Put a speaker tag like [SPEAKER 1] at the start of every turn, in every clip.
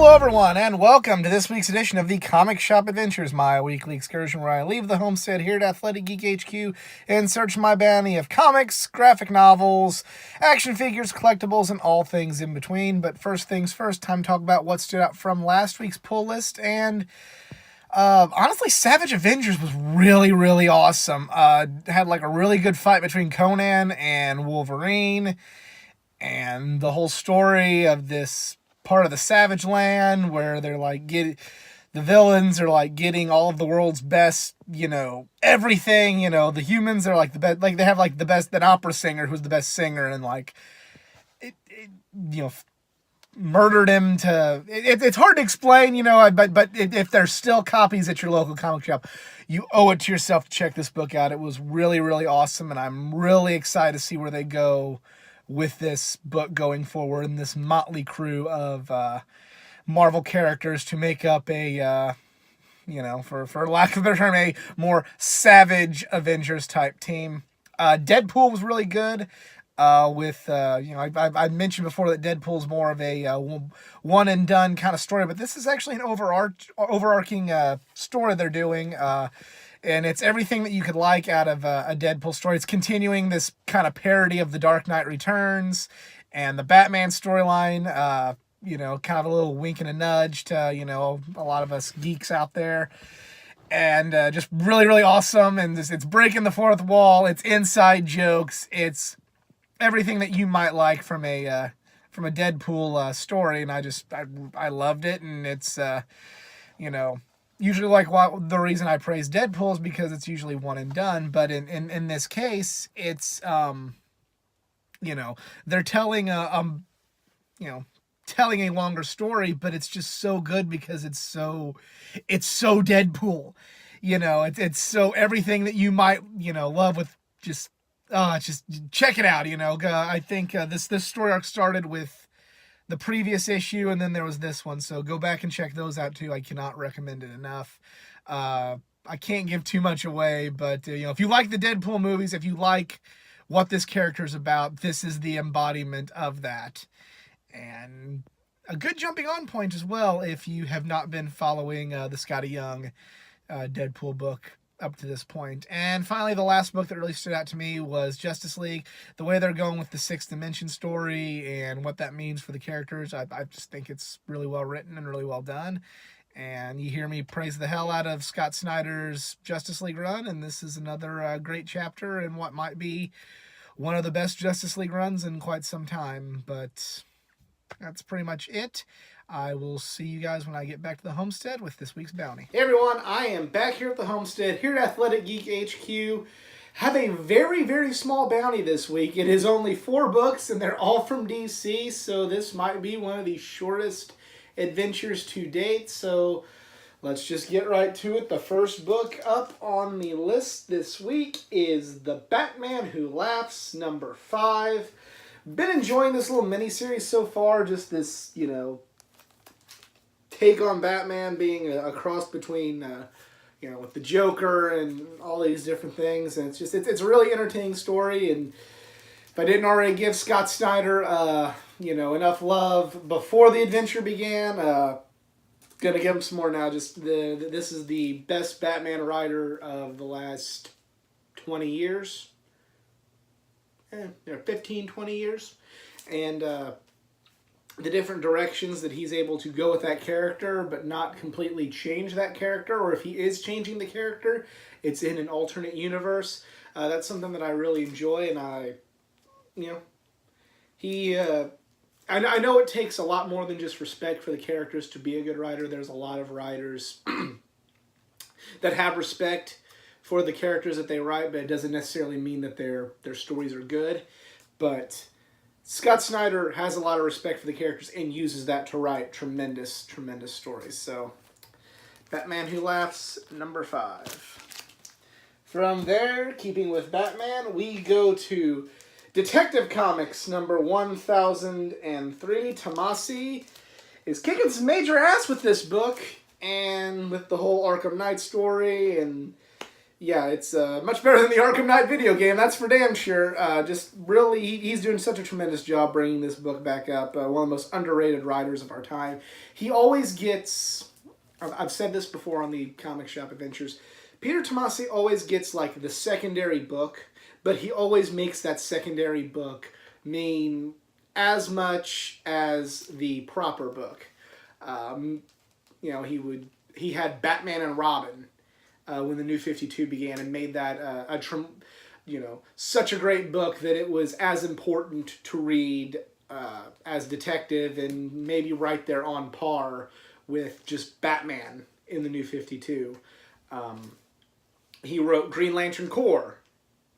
[SPEAKER 1] Hello, everyone, and welcome to this week's edition of the Comic Shop Adventures, my weekly excursion where I leave the homestead here at Athletic Geek HQ in search of my bounty of comics, graphic novels, action figures, collectibles, and all things in between. But first things first, time to talk about what stood out from last week's pull list. And honestly, Savage Avengers was really, really awesome. Had like a really good fight between Conan and Wolverine, and the whole story of this part of the Savage Land where they're like the villains are like getting all of the world's best, everything. The humans are like the best, like they have like the best, an opera singer who's the best singer, and like it murdered him to. It's hard to explain, but if there's still copies at your local comic shop, you owe it to yourself to check this book out. It was really, really awesome, and I'm really excited to see where they go with this book going forward, and this motley crew of Marvel characters to make up a, for lack of a better term, a more savage Avengers type team. Deadpool was really good. I mentioned before that Deadpool's more of a one and done kind of story, but this is actually an overarching story they're doing. And it's everything that you could like out of a Deadpool story. It's continuing this kind of parody of The Dark Knight Returns and the Batman storyline. Kind of a little wink and a nudge to, a lot of us geeks out there. And just really, really awesome. And it's breaking the fourth wall. It's inside jokes. It's everything that you might like from a Deadpool story. And I loved it. And it's, usually like the reason I praise Deadpool is because it's usually one and done, but in this case, it's they're telling telling a longer story, but it's just so good because it's so Deadpool. It's so everything that you might love with just check it out. I think this story arc started with the previous issue, and then there was this one, so go back and check those out too. I cannot recommend it enough. I can't give too much away, but if you like the Deadpool movies, if you like what this character is about, this is the embodiment of that, and a good jumping on point as well if you have not been following the Skottie Young Deadpool book up to this point. And finally, the last book that really stood out to me was Justice League. The way they're going with the Sixth Dimension story and what that means for the characters, I just think it's really well written and really well done. And you hear me praise the hell out of Scott Snyder's Justice League run, and this is another great chapter in what might be one of the best Justice League runs in quite some time. But that's pretty much it. I will see you guys when I get back to the homestead with this week's bounty. Hey everyone, I am back here at the homestead, here at Athletic Geek HQ. Have a very, very small bounty this week. It is only 4 books, and they're all from DC, so this might be one of the shortest adventures to date. So let's just get right to it. The first book up on the list this week is The Batman Who Laughs, number 5. Been enjoying this little mini-series so far, just this, take on Batman being a cross between, with the Joker and all these different things. And it's a really entertaining story. And if I didn't already give Scott Snyder, enough love before the adventure began, gonna give him some more now. This is the best Batman writer of the last 20 years. 15, 20 years. And, the different directions that he's able to go with that character, but not completely change that character, or if he is changing the character, it's in an alternate universe. That's something that I really enjoy, and I know it takes a lot more than just respect for the characters to be a good writer. There's a lot of writers that have respect for the characters that they write, but it doesn't necessarily mean that their stories are good. But Scott Snyder has a lot of respect for the characters and uses that to write tremendous, tremendous stories. So, Batman Who Laughs, number 5. From there, keeping with Batman, we go to Detective Comics, number 1003. Tomasi is kicking some major ass with this book, and with the whole Arkham Knight story, and Yeah, it's much better than the Arkham Knight video game. That's for damn sure. Just really, he's doing such a tremendous job bringing this book back up. One of the most underrated writers of our time. He always gets. I've said this before on the Comic Shop Adventures. Peter Tomasi always gets like the secondary book, but he always makes that secondary book mean as much as the proper book. You know, he had Batman and Robin when the New 52 began, and made that such a great book that it was as important to read as Detective, and maybe right there on par with just Batman in the New 52. He wrote Green Lantern Corps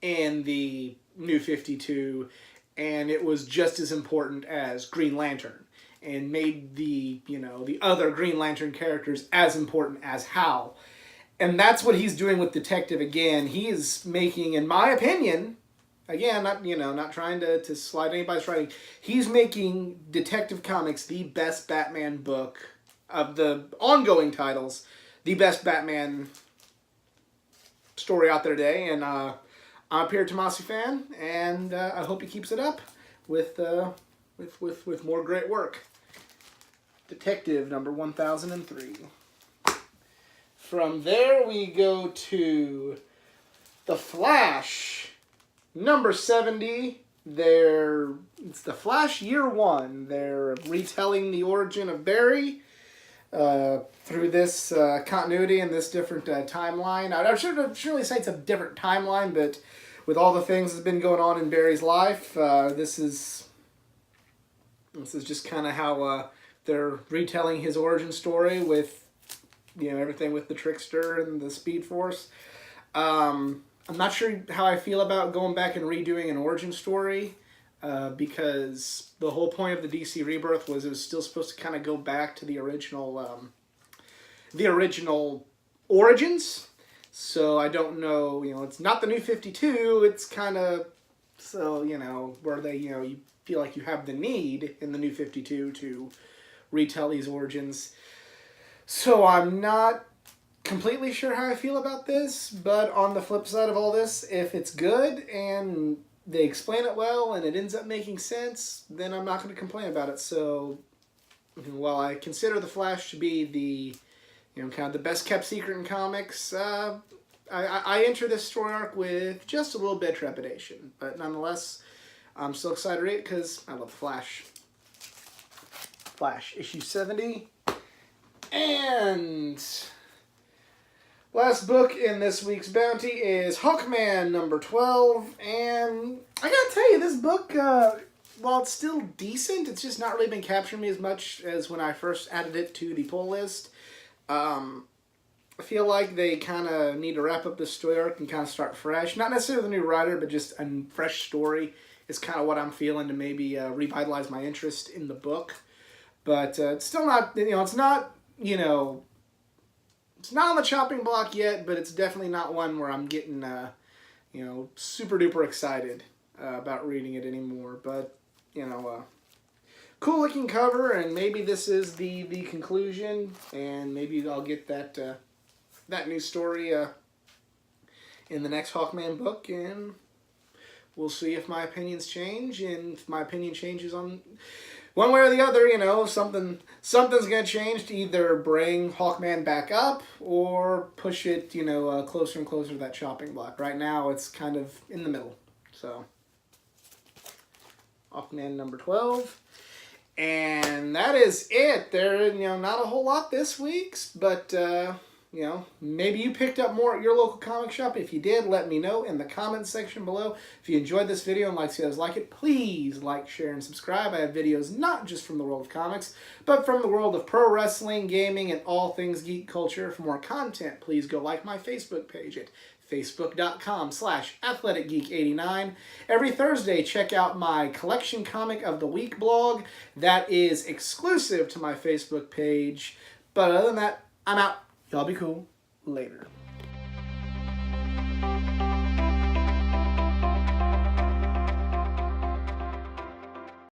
[SPEAKER 1] in the New 52, and it was just as important as Green Lantern, and made the other Green Lantern characters as important as Hal. And that's what he's doing with Detective again. He is making, in my opinion, again, not trying to slide anybody's writing, he's making Detective Comics the best Batman book of the ongoing titles, the best Batman story out there today. And I'm a Peter Tomasi fan, and I hope he keeps it up with more great work. Detective number 1003. From there we go to The Flash, number 70. It's The Flash Year One. They're retelling the origin of Barry through this continuity and this different timeline. I should surely say it's a different timeline, but with all the things that's been going on in Barry's life, this is just kind of how they're retelling his origin story with everything with the Trickster and the Speed Force. I'm not sure how I feel about going back and redoing an origin story, because the whole point of the DC Rebirth was it was still supposed to kind of go back to the original origins. So I don't know, it's not the New 52, it's kind of, so, where they, you feel like you have the need in the New 52 to retell these origins. So I'm not completely sure how I feel about this, but on the flip side of all this, if it's good and they explain it well and it ends up making sense, then I'm not going to complain about it. So while I consider The Flash to be the kind of the best kept secret in comics, I enter this story arc with just a little bit of trepidation, but nonetheless, I'm still excited to read it because I love The Flash. Flash issue 70. And last book in this week's bounty is Hawkman number 12. And I gotta tell you, this book, while it's still decent, it's just not really been capturing me as much as when I first added it to the pull list. I feel like they kind of need to wrap up this story arc and kind of start fresh. Not necessarily with a new writer, but just a fresh story is kind of what I'm feeling to maybe revitalize my interest in the book. But it's still not, it's not, it's not on the chopping block yet, but it's definitely not one where I'm getting, super duper excited about reading it anymore. But, cool looking cover, and maybe this is the conclusion, and maybe I'll get that new story in the next Hawkman book, and we'll see if my opinions change, and if my opinion changes on one way or the other, something's going to change to either bring Hawkman back up or push it, closer and closer to that chopping block. Right now, it's kind of in the middle. So, Hawkman number 12. And that is it. There, not a whole lot this week's, but, maybe you picked up more at your local comic shop. If you did, let me know in the comments section below. If you enjoyed this video and like to see others like it, please like, share, and subscribe. I have videos not just from the world of comics, but from the world of pro wrestling, gaming, and all things geek culture. For more content, please go like my Facebook page at facebook.com/athleticgeek89. Every Thursday, check out my Collection Comic of the Week blog. That is exclusive to my Facebook page. But other than that, I'm out. Y'all be cool. Later.